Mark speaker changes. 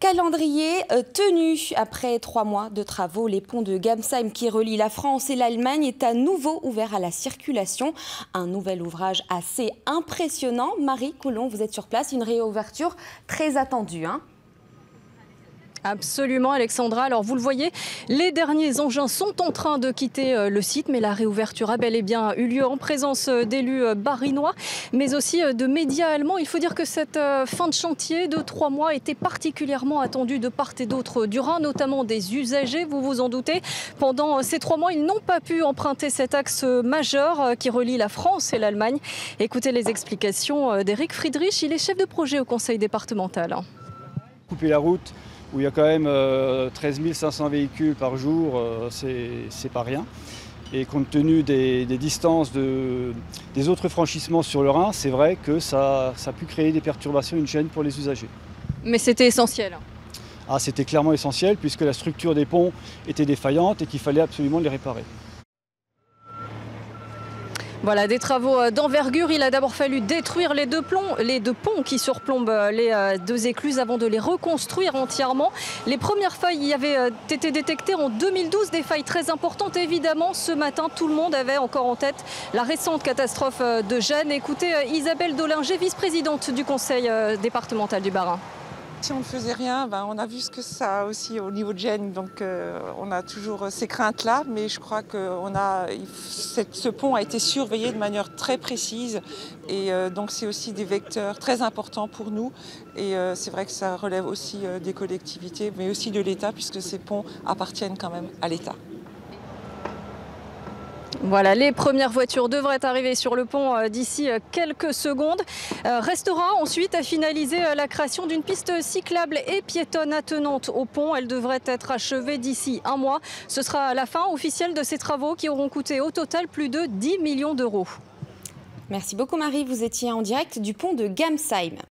Speaker 1: Calendrier tenu. Après 3 mois de travaux, les ponts de Gamsheim qui relient la France et l'Allemagne est à nouveau ouvert à la circulation. Un nouvel ouvrage assez impressionnant. Marie Coulon, vous êtes sur place, une réouverture très attendue.
Speaker 2: Absolument Alexandra, alors vous le voyez, les derniers engins sont en train de quitter le site, mais la réouverture a bel et bien eu lieu en présence d'élus barinois, mais aussi de médias allemands. Il faut dire que cette fin de chantier de 3 mois était particulièrement attendue de part et d'autre du Rhin, notamment des usagers, vous vous en doutez. Pendant ces 3 mois, ils n'ont pas pu emprunter cet axe majeur qui relie la France et l'Allemagne. Écoutez les explications d'Éric Friedrich, il est chef de projet au conseil départemental.
Speaker 3: Couper la route, où il y a quand même 13 500 véhicules par jour, c'est pas rien. Et compte tenu des distances des autres franchissements sur le Rhin, c'est vrai que ça a pu créer des perturbations, une gêne pour les usagers.
Speaker 2: Mais c'était essentiel.
Speaker 3: Ah, c'était clairement essentiel puisque la structure des ponts était défaillante et qu'il fallait absolument les réparer.
Speaker 2: Voilà, des travaux d'envergure. Il a d'abord fallu détruire les deux ponts qui surplombent les deux écluses avant de les reconstruire entièrement. Les premières failles y avaient été détectées en 2012, des failles très importantes. Évidemment, ce matin, tout le monde avait encore en tête la récente catastrophe de Gênes. Écoutez Isabelle Dollinger, vice-présidente du conseil départemental du Bas-Rhin.
Speaker 4: Si on ne faisait rien, on a vu ce que ça a aussi au niveau de Gênes, donc on a toujours ces craintes-là, mais je crois que ce pont a été surveillé de manière très précise et donc c'est aussi des vecteurs très importants pour nous et c'est vrai que ça relève aussi des collectivités, mais aussi de l'État puisque ces ponts appartiennent quand même à l'État.
Speaker 2: Voilà, les premières voitures devraient arriver sur le pont d'ici quelques secondes. Restera ensuite à finaliser la création d'une piste cyclable et piétonne attenante au pont. Elle devrait être achevée d'ici 1 mois. Ce sera la fin officielle de ces travaux qui auront coûté au total plus de 10 millions d'euros.
Speaker 1: Merci beaucoup Marie, vous étiez en direct du pont de Gamsheim.